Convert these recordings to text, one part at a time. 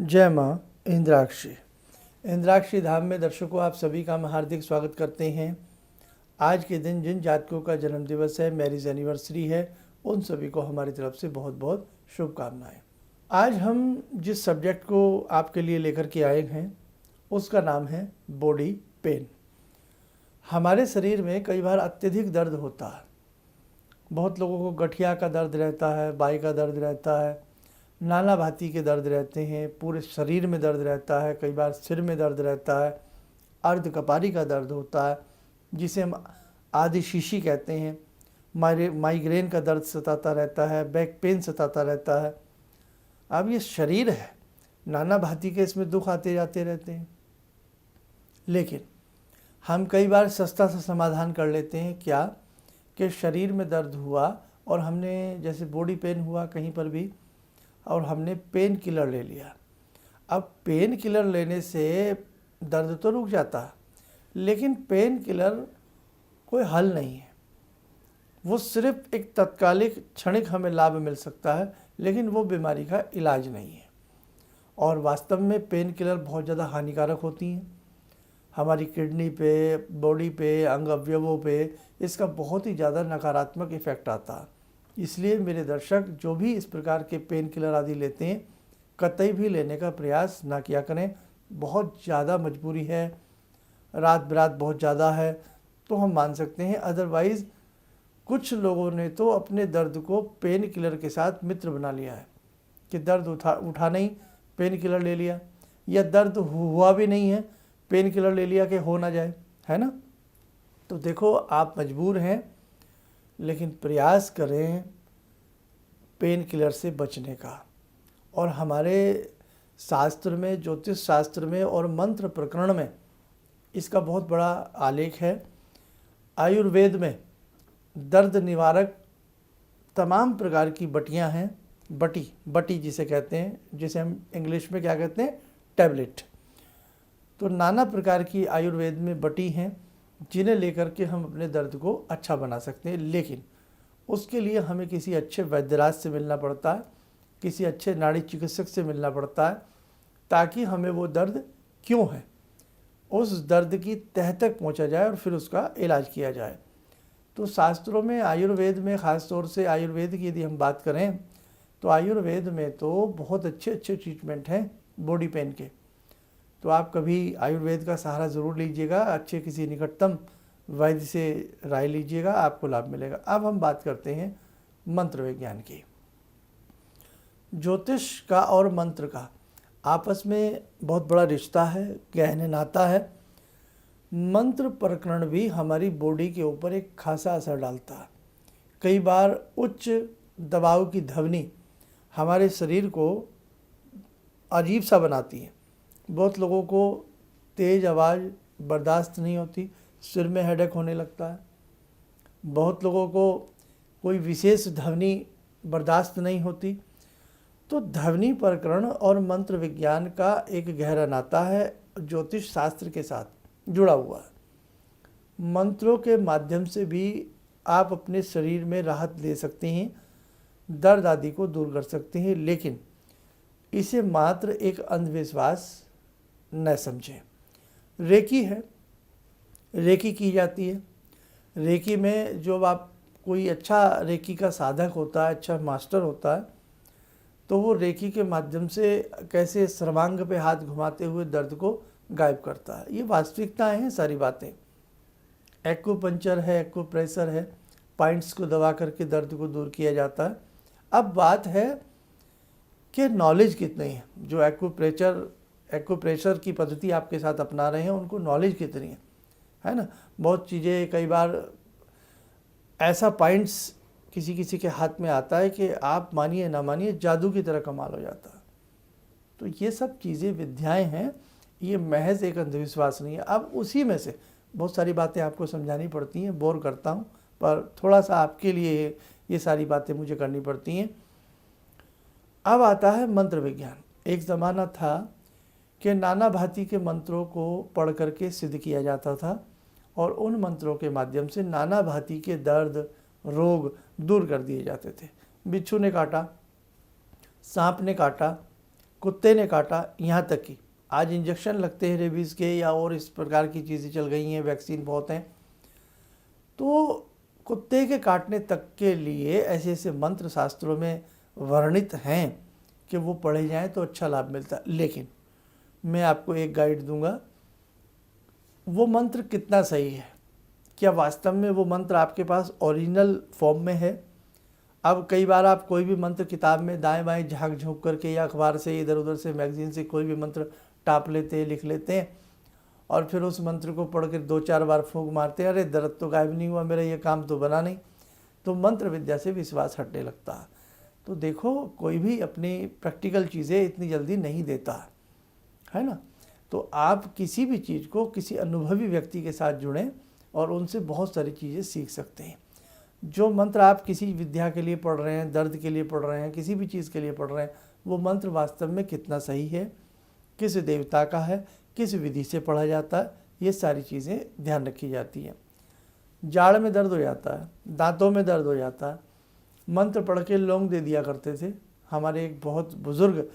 जय माँ इंद्राक्षी। इंद्राक्षी धाम में दर्शकों, आप सभी का मैं हार्दिक स्वागत करते हैं। आज के दिन जिन जातकों का जन्म दिवस है, मैरिज एनिवर्सरी है, उन सभी को हमारी तरफ से बहुत बहुत शुभकामनाएं। आज हम जिस सब्जेक्ट को आपके लिए लेकर के आए हैं उसका नाम है बॉडी पेन। हमारे शरीर में कई बार अत्यधिक दर्द होता है। बहुत लोगों को गठिया का दर्द रहता है, बाई का दर्द रहता है, नाना भांति के दर्द रहते हैं, पूरे शरीर में दर्द रहता है, कई बार सिर में दर्द रहता है, अर्ध कपारी का दर्द होता है जिसे हम आदि शीशी कहते हैं, माइग्रेन का दर्द सताता रहता है, बैक पेन सताता रहता है। अब ये शरीर है, नाना भांति के इसमें दुख आते जाते रहते हैं, लेकिन हम कई बार सस्ता सा समाधान कर लेते हैं। क्या कि शरीर में दर्द हुआ और हमने जैसे बॉडी पेन हुआ कहीं पर भी और हमने पेन किलर ले लिया। अब पेन किलर लेने से दर्द तो रुक जाता है, लेकिन पेन किलर कोई हल नहीं है। वो सिर्फ एक तत्कालिक क्षणिक हमें लाभ मिल सकता है, लेकिन वो बीमारी का इलाज नहीं है। और वास्तव में पेन किलर बहुत ज़्यादा हानिकारक होती हैं हमारी किडनी पे, बॉडी पे, अंग अवयवों पे। इसका बहुत ही ज़्यादा नकारात्मक इफ़ेक्ट आता है। इसलिए मेरे दर्शक जो भी इस प्रकार के पेन किलर आदि लेते हैं, कतई भी लेने का प्रयास ना किया करें। बहुत ज़्यादा मजबूरी है, रात बिरात बहुत ज़्यादा है तो हम मान सकते हैं, अदरवाइज़ कुछ लोगों ने तो अपने दर्द को पेन किलर के साथ मित्र बना लिया है कि दर्द उठा नहीं, पेन किलर ले लिया, या दर्द हुआ भी नहीं है, पेन किलर ले लिया कि हो ना जाए, है ना। तो देखो, आप मजबूर हैं, लेकिन प्रयास करें पेन किलर से बचने का। और हमारे शास्त्र में, ज्योतिष शास्त्र में और मंत्र प्रकरण में इसका बहुत बड़ा आलेख है। आयुर्वेद में दर्द निवारक तमाम प्रकार की बटियां हैं। बटी जिसे कहते हैं, जिसे हम इंग्लिश में क्या कहते हैं, टैबलेट। तो नाना प्रकार की आयुर्वेद में बटी हैं जिन्हें लेकर के हम अपने दर्द को अच्छा बना सकते हैं। लेकिन उसके लिए हमें किसी अच्छे वैद्यराज से मिलना पड़ता है, किसी अच्छे नाड़ी चिकित्सक से मिलना पड़ता है, ताकि हमें वो दर्द क्यों है उस दर्द की तह तक पहुंचा जाए और फिर उसका इलाज किया जाए। तो शास्त्रों में, आयुर्वेद में, ख़ास तौर से आयुर्वेद की यदि हम बात करें तो आयुर्वेद में तो बहुत अच्छे अच्छे ट्रीटमेंट हैं बॉडी पेन के। तो आप कभी आयुर्वेद का सहारा ज़रूर लीजिएगा, अच्छे किसी निकटतम वैद्य से राय लीजिएगा, आपको लाभ मिलेगा। अब हम बात करते हैं मंत्र विज्ञान की। ज्योतिष का और मंत्र का आपस में बहुत बड़ा रिश्ता है, गहन नाता है। मंत्र प्रकरण भी हमारी बॉडी के ऊपर एक खासा असर डालता है। कई बार उच्च दबाव की ध्वनि हमारे शरीर को अजीब सा बनाती है। बहुत लोगों को तेज़ आवाज़ बर्दाश्त नहीं होती, सिर में हेडेक होने लगता है। बहुत लोगों को कोई विशेष ध्वनि बर्दाश्त नहीं होती। तो ध्वनि प्रकरण और मंत्र विज्ञान का एक गहरा नाता है, ज्योतिष शास्त्र के साथ जुड़ा हुआ है। मंत्रों के माध्यम से भी आप अपने शरीर में राहत ले सकते हैं, दर्द आदि को दूर कर सकते हैं, लेकिन इसे मात्र एक अंधविश्वास न समझें। रेकी है, रेकी की जाती है। रेकी में जो आप कोई अच्छा रेकी का साधक होता है, अच्छा मास्टर होता है, तो वो रेकी के माध्यम से कैसे सर्वांग पे हाथ घुमाते हुए दर्द को गायब करता है। ये वास्तविकताएं हैं सारी बातें। एक्यूपंक्चर है, एक्यूप्रेशर है, पॉइंट्स को दबा करके दर्द को दूर किया जाता है। अब बात है कि नॉलेज कितनी है। जो एक्यूप्रेशर की पद्धति आपके साथ अपना रहे हैं, उनको नॉलेज कितनी है ना। बहुत चीज़ें, कई बार ऐसा पॉइंट्स किसी किसी के हाथ में आता है कि आप मानिए ना मानिए, जादू की तरह कमाल हो जाता है। तो ये सब चीज़ें विद्याएं हैं, ये महज एक अंधविश्वास नहीं है। अब उसी में से बहुत सारी बातें आपको समझानी पड़ती हैं, बोर करता हूँ, पर थोड़ा सा आपके लिए ये सारी बातें मुझे करनी पड़ती हैं। अब आता है मंत्र विज्ञान। एक ज़माना था कि नाना भांति के मंत्रों को पढ़ करके सिद्ध किया जाता था और उन मंत्रों के माध्यम से नाना भांति के दर्द, रोग दूर कर दिए जाते थे। बिच्छू ने काटा, सांप ने काटा, कुत्ते ने काटा, यहाँ तक कि आज इंजेक्शन लगते हैं रेबीज़ के या और इस प्रकार की चीज़ें चल गई हैं, वैक्सीन बहुत हैं, तो कुत्ते के काटने तक के लिए ऐसे ऐसे मंत्र शास्त्रों में वर्णित हैं कि वो पढ़े जाएं तो अच्छा लाभ मिलता है। लेकिन मैं आपको एक गाइड दूंगा, वो मंत्र कितना सही है, क्या वास्तव में वो मंत्र आपके पास ओरिजिनल फॉर्म में है। अब कई बार आप कोई भी मंत्र किताब में दाएं बाएं झाँक झोंक करके या अखबार से इधर उधर से मैगजीन से कोई भी मंत्र टाप लेते हैं, लिख लेते हैं और फिर उस मंत्र को पढ़ कर 2-4 बार फूंक मारते हैं, अरे दर्द तो गायब नहीं हुआ, मेरा ये काम तो बना नहीं। तो मंत्र विद्या से विश्वास हटने लगता है। तो देखो, कोई भी अपनी प्रैक्टिकल चीज़ें इतनी जल्दी नहीं देता है ना। तो आप किसी भी चीज़ को किसी अनुभवी व्यक्ति के साथ जुड़ें और उनसे बहुत सारी चीज़ें सीख सकते हैं। जो मंत्र आप किसी विद्या के लिए पढ़ रहे हैं, दर्द के लिए पढ़ रहे हैं, किसी भी चीज़ के लिए पढ़ रहे हैं, वो मंत्र वास्तव में कितना सही है, किस देवता का है, किस विधि से पढ़ा जाता है, ये सारी चीज़ें ध्यान रखी जाती हैं। जाड़ में दर्द हो जाता है, दांतों में दर्द हो जाता है, मंत्र पढ़ के लौंग दे दिया करते थे। हमारे एक बहुत बुज़ुर्ग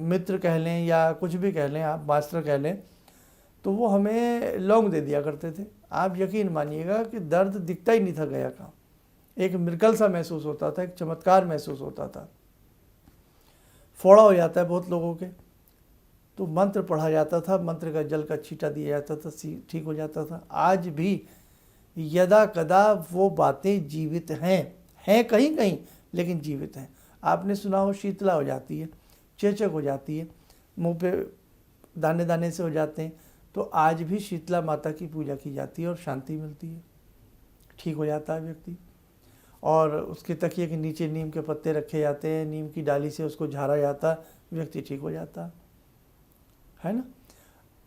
मित्र कह लें या कुछ भी कह लें, आप मास्टर कह लें, तो वो हमें लौंग दे दिया करते थे। आप यकीन मानिएगा कि दर्द दिखता ही नहीं था गया का, एक मिरेकल सा महसूस होता था, एक चमत्कार महसूस होता था। फोड़ा हो जाता है बहुत लोगों के, तो मंत्र पढ़ा जाता था, मंत्र का जल का छींटा दिया जाता था, ठीक हो जाता था। आज भी यदा कदा वो बातें जीवित हैं कहीं कहीं, लेकिन जीवित हैं। आपने सुना हो शीतला हो जाती है, चेचक हो जाती है, मुंह पे दाने दाने से हो जाते हैं, तो आज भी शीतला माता की पूजा की जाती है और शांति मिलती है, ठीक हो जाता है व्यक्ति। और उसके तकिए के नीचे नीम के पत्ते रखे जाते हैं, नीम की डाली से उसको झाड़ा जाता, व्यक्ति ठीक हो जाता है ना।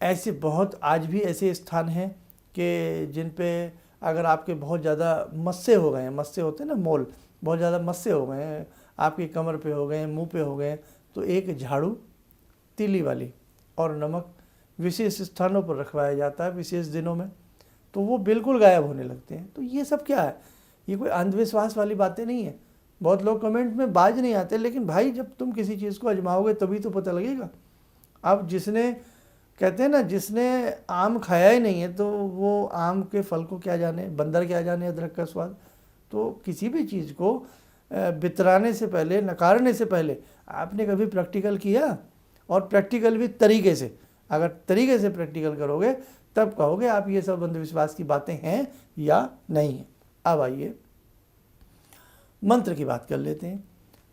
ऐसे बहुत आज भी ऐसे स्थान हैं कि जिन पे अगर आपके बहुत ज़्यादा मस्से हो गए हैं, मस्से होते हैं ना मोल, बहुत ज़्यादा मस्से हो गए हैं, आपकी कमर पे हो गए हैं, मुंह पे हो गए हैं, तो एक झाड़ू तीली वाली और नमक विशेष स्थानों पर रखवाया जाता है विशेष दिनों में, तो वो बिल्कुल गायब होने लगते हैं। तो ये सब क्या है, ये कोई अंधविश्वास वाली बातें नहीं है। बहुत लोग कमेंट में बाज नहीं आते, लेकिन भाई जब तुम किसी चीज़ को आजमाओगे तभी तो पता लगेगा। अब जिसने कहते हैं ना, जिसने आम खाया ही नहीं है तो वो आम के फल को क्या जाने, बंदर क्या जाने अदरक का स्वाद। तो किसी भी चीज़ को बितराने से पहले, नकारने से पहले आपने कभी प्रैक्टिकल किया, और प्रैक्टिकल भी तरीके से। अगर तरीके से प्रैक्टिकल करोगे तब कहोगे आप ये सब अंधविश्वास की बातें हैं या नहीं है। अब आइए मंत्र की बात कर लेते हैं।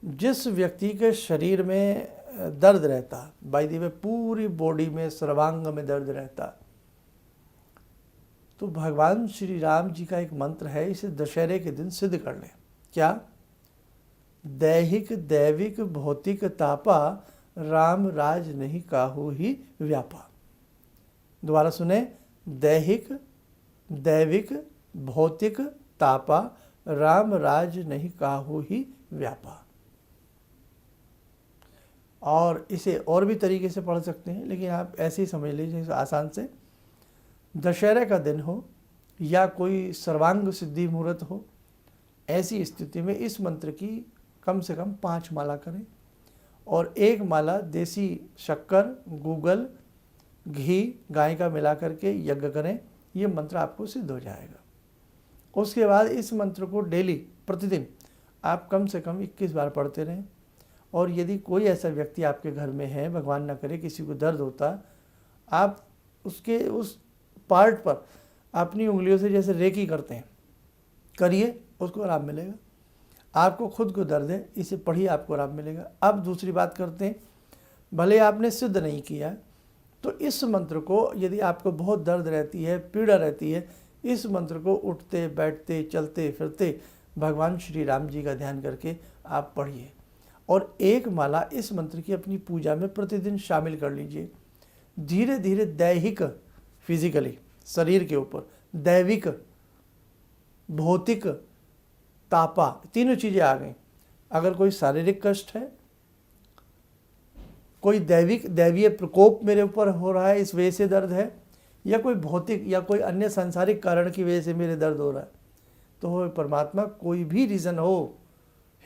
जिस व्यक्ति के शरीर में दर्द रहता, बाय द वे पूरी बॉडी में, सर्वांग में दर्द रहता, तो भगवान श्री राम जी का एक मंत्र है, इसे दशहरे के दिन सिद्ध कर लें। क्या? दैहिक दैविक भौतिक तापा, राम राज नहीं काहू ही व्यापा। दोबारा सुने, दैहिक दैविक भौतिक तापा, राम राज नहीं काहू ही व्यापा। और इसे और भी तरीके से पढ़ सकते हैं, लेकिन आप ऐसे ही समझ लीजिए आसान से। दशहरे का दिन हो या कोई सर्वांग सिद्धि मुहूर्त हो, ऐसी स्थिति में इस मंत्र की कम से कम 5 माला करें और 1 माला देसी शक्कर, गूगल, घी, गाय का मिला करके यज्ञ करें। ये मंत्र आपको सिद्ध हो जाएगा। उसके बाद इस मंत्र को डेली, प्रतिदिन आप कम से कम 21 बार पढ़ते रहें। और यदि कोई ऐसा व्यक्ति आपके घर में है, भगवान ना करे किसी को दर्द होता, आप उसके उस पार्ट पर अपनी उंगलियों से जैसे रेकी करते हैं, करिए, उसको आराम मिलेगा। आपको खुद को दर्द है, इसे पढ़िए, आपको आराम मिलेगा। अब दूसरी बात करते हैं, भले आपने सिद्ध नहीं किया तो इस मंत्र को, यदि आपको बहुत दर्द रहती है, पीड़ा रहती है, इस मंत्र को उठते बैठते चलते फिरते भगवान श्री राम जी का ध्यान करके आप पढ़िए। और 1 माला इस मंत्र की अपनी पूजा में प्रतिदिन शामिल कर लीजिए। धीरे धीरे दैहिक, फिजिकली शरीर के ऊपर, दैविक, भौतिक, तापा, तीनों चीज़ें आ गई। अगर कोई शारीरिक कष्ट है, कोई दैवीय प्रकोप मेरे ऊपर हो रहा है, इस वजह से दर्द है, या कोई भौतिक या कोई अन्य सांसारिक कारण की वजह से मेरे दर्द हो रहा है, तो हो परमात्मा, कोई भी रीज़न हो,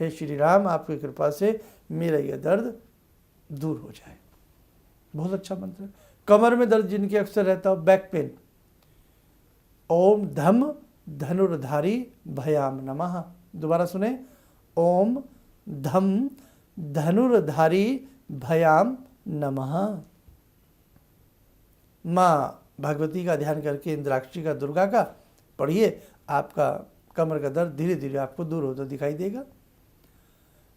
हे श्री राम आपकी कृपा से मेरा यह दर्द दूर हो जाए। बहुत अच्छा मंत्र है। कमर में दर्द जिनके अक्सर रहता हो, बैक पेन, ओम धम धनुर्धारी भयाम नमः। दोबारा सुने, ओम धम धनुर्धारी भयाम नमः। माँ भगवती का ध्यान करके, इंद्राक्षी का, दुर्गा का पढ़िए, आपका कमर का दर्द धीरे धीरे आपको दूर होता दिखाई देगा।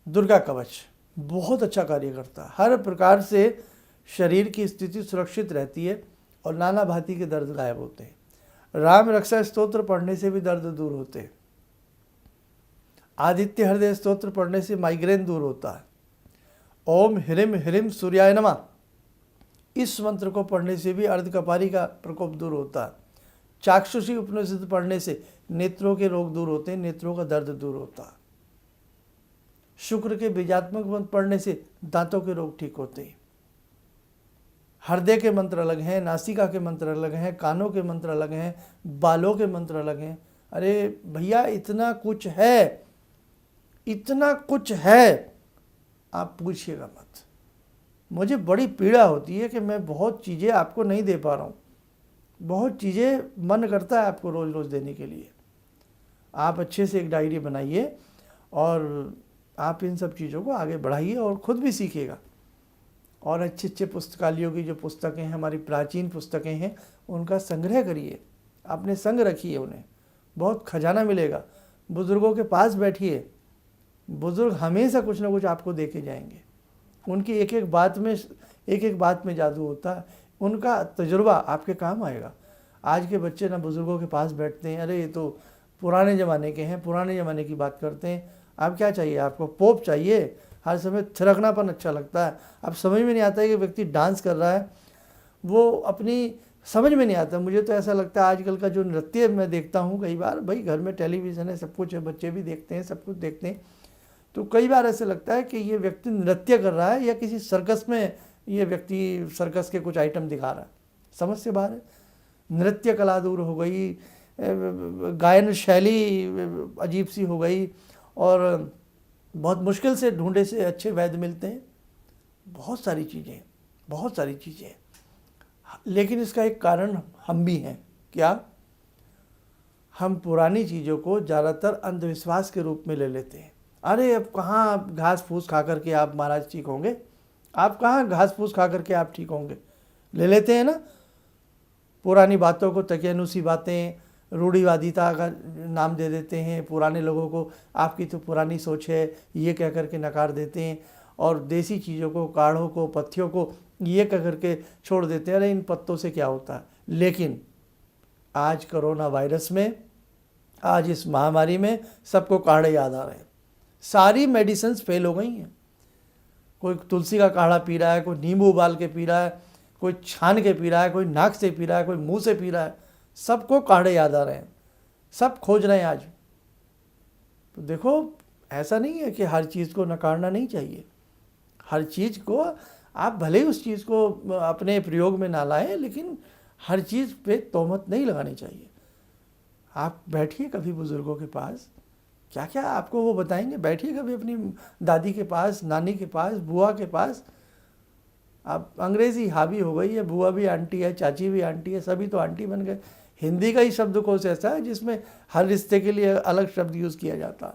दुर्गा कवच बहुत अच्छा कार्य करता है, हर प्रकार से शरीर की स्थिति सुरक्षित रहती है और नाना भांति के दर्द गायब होते हैं। राम रक्षा स्तोत्र पढ़ने से भी दर्द दूर होते हैं। आदित्य हृदय स्तोत्र पढ़ने से माइग्रेन दूर होता है। ओम ह्रीम ह्रीम सूर्याय नमः, इस मंत्र को पढ़ने से भी अर्धकपारी का प्रकोप दूर होता है। चाक्षुषी उपनिषद पढ़ने से नेत्रों के रोग दूर होते हैं, नेत्रों का दर्द दूर होता है। शुक्र के बीजात्मक मंत्र पढ़ने से दांतों के रोग ठीक होते हैं। हृदय के मंत्र अलग हैं, नासिका के मंत्र अलग हैं, कानों के मंत्र अलग हैं, बालों के मंत्र अलग हैं। अरे भैया इतना कुछ है, इतना कुछ है, आप पूछिएगा मत। मुझे बड़ी पीड़ा होती है कि मैं बहुत चीज़ें आपको नहीं दे पा रहा हूँ। बहुत चीज़ें मन करता है आपको रोज़ रोज़ देने के लिए। आप अच्छे से एक डायरी बनाइए और आप इन सब चीज़ों को आगे बढ़ाइए और ख़ुद भी सीखिएगा। और अच्छे अच्छे पुस्तकालयों की जो पुस्तकें हैं, हमारी प्राचीन पुस्तकें हैं, उनका संग्रह करिए, अपने संग रखिए उन्हें, बहुत खजाना मिलेगा। बुज़ुर्गों के पास बैठिए, बुज़ुर्ग हमेशा कुछ ना कुछ आपको दे के जाएंगे। उनकी एक एक बात में जादू होता है, उनका तजुर्बा आपके काम आएगा। आज के बच्चे ना बुज़ुर्गों के पास बैठते हैं, अरे ये तो पुराने ज़माने के हैं, पुराने ज़माने की बात करते हैं। आप क्या चाहिए, आपको पोप चाहिए, हर समय थिरकनापन अच्छा लगता है। अब समझ में नहीं आता है कि व्यक्ति डांस कर रहा है, वो अपनी समझ में नहीं आता। मुझे तो ऐसा लगता है आजकल का जो नृत्य मैं देखता हूँ कई बार, भाई घर में टेलीविज़न है, सब कुछ है, बच्चे भी देखते हैं, सब कुछ देखते हैं, तो कई बार ऐसे लगता है कि ये व्यक्ति नृत्य कर रहा है या किसी सर्कस में ये व्यक्ति सर्कस के कुछ आइटम दिखा रहा है। समझ से बाहर है। नृत्य कला दूर हो गई, गायन शैली अजीब सी हो गई, और बहुत मुश्किल से ढूंढे से अच्छे वैद्य मिलते हैं। बहुत सारी चीज़ें, लेकिन इसका एक कारण हम भी हैं। क्या? हम पुरानी चीज़ों को ज़्यादातर अंधविश्वास के रूप में ले लेते हैं। अरे अब कहाँ घास फूस खा करके आप महाराज ठीक होंगे, आप कहाँ घास फूस खा करके आप ठीक होंगे, ले लेते हैं ना। पुरानी बातों को तकियानुसी बातें, रूढ़िवादिता का नाम दे देते हैं। पुराने लोगों को आपकी तो पुरानी सोच है ये कह करके नकार देते हैं, और देसी चीज़ों को, काढ़ों को, पत्तियों को ये कह करके छोड़ देते हैं, अरे इन पत्तों से क्या होता है। लेकिन आज कोरोना वायरस में, आज इस महामारी में सबको काढ़े याद आ रहे हैं। सारी मेडिसिन्स फेल हो गई हैं। कोई तुलसी का काढ़ा पी रहा है, कोई नींबू उबाल के पी रहा है, कोई छान के पी रहा है, कोई नाक से पी रहा है, कोई मुंह से पी रहा है। सबको काढ़े याद आ रहे हैं, सब खोज रहे हैं आज। तो देखो, ऐसा नहीं है कि हर चीज़ को नकारना नहीं चाहिए। हर चीज़ को आप भले ही उस चीज़ को अपने प्रयोग में ना लाएं, लेकिन हर चीज़ पे तोहमत नहीं लगानी चाहिए। आप बैठिए कभी बुज़ुर्गों के पास, क्या क्या आपको वो बताएंगे। बैठिए कभी अपनी दादी के पास, नानी के पास, बुआ के पास। अब अंग्रेज़ी हावी हो गई है, बुआ भी आंटी है, चाची भी आंटी है, सभी तो आंटी बन गए। हिंदी का ही शब्दकोश ऐसा है जिसमें हर रिश्ते के लिए अलग शब्द यूज़ किया जाता है।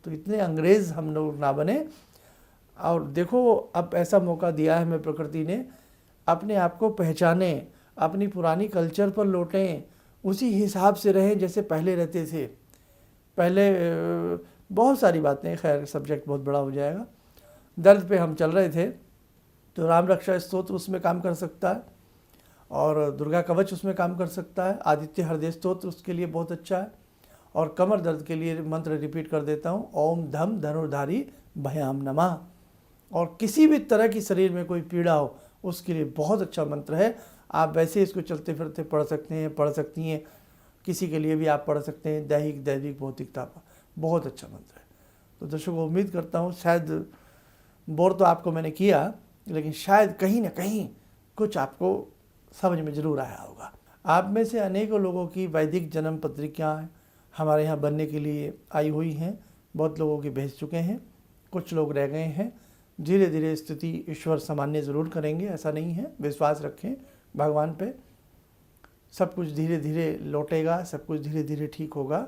तो इतने अंग्रेज़ हम लोग ना बने। और देखो, अब ऐसा मौका दिया है हमें प्रकृति ने, अपने आप को पहचाने, अपनी पुरानी कल्चर पर लौटें, उसी हिसाब से रहें जैसे पहले रहते थे। पहले बहुत सारी बातें, खैर सब्जेक्ट बहुत बड़ा हो जाएगा। दर्द पे हम चल रहे थे, तो राम रक्षा स्तोत्र उसमें काम कर सकता है, और दुर्गा कवच उसमें काम कर सकता है। आदित्य हृदय स्तोत्र उसके लिए बहुत अच्छा है। और कमर दर्द के लिए मंत्र रिपीट कर देता हूँ, ओम धम धनुर्धारी भयाम नमः। और किसी भी तरह की शरीर में कोई पीड़ा हो, उसके लिए बहुत अच्छा मंत्र है। आप वैसे इसको चलते फिरते पढ़ सकते हैं, पढ़ सकती हैं। किसी के लिए भी आप पढ़ सकते हैं, दैहिक दैविक भौतिकता पर। बहुत अच्छा मंत्र है। तो दर्शकों, उम्मीद करता हूँ शायद बोर तो आपको मैंने किया, लेकिन शायद कहीं ना कहीं कुछ आपको समझ में ज़रूर आया होगा। आप में से अनेकों लोगों की वैदिक जन्म पत्रिकाएँ हमारे यहाँ बनने के लिए आई हुई हैं। बहुत लोगों की भेज चुके हैं, कुछ लोग रह गए हैं। धीरे धीरे स्थिति ईश्वर सामान्य ज़रूर करेंगे, ऐसा नहीं है, विश्वास रखें भगवान पे। सब कुछ धीरे धीरे लौटेगा, सब कुछ धीरे धीरे ठीक होगा।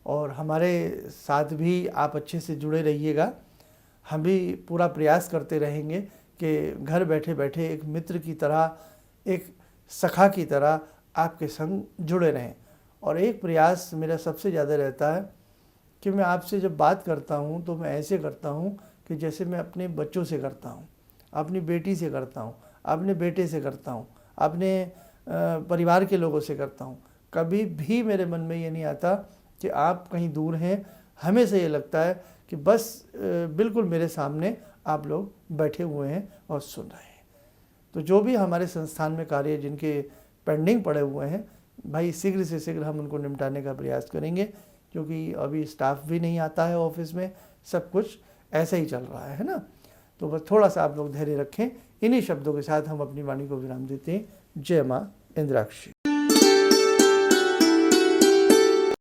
और हमारे साथ भी आप अच्छे से जुड़े रहिएगा। हम भी पूरा प्रयास करते रहेंगे कि घर बैठे बैठे एक मित्र की तरह, एक सखा की तरह आपके संग जुड़े रहें। और एक प्रयास मेरा सबसे ज़्यादा रहता है कि मैं आपसे जब बात करता हूँ तो मैं ऐसे करता हूँ कि जैसे मैं अपने बच्चों से करता हूँ, अपनी बेटी से करता हूँ, अपने बेटे से करता हूँ, अपने परिवार के लोगों से करता हूँ। कभी भी मेरे मन में ये नहीं आता कि आप कहीं दूर हैं। हमेशा ये लगता है कि बस बिल्कुल मेरे सामने आप लोग बैठे हुए हैं और सुन रहे हैं। तो जो भी हमारे संस्थान में कार्य जिनके पेंडिंग पड़े हुए हैं, भाई शीघ्र से शीघ्र हम उनको निपटाने का प्रयास करेंगे, क्योंकि अभी स्टाफ भी नहीं आता है ऑफिस में, सब कुछ ऐसे ही चल रहा है ना। तो बस थोड़ा सा आप लोग धैर्य रखें। इन्हीं शब्दों के साथ हम अपनी वाणी को विराम देते हैं। जय माँ इंद्राक्षी।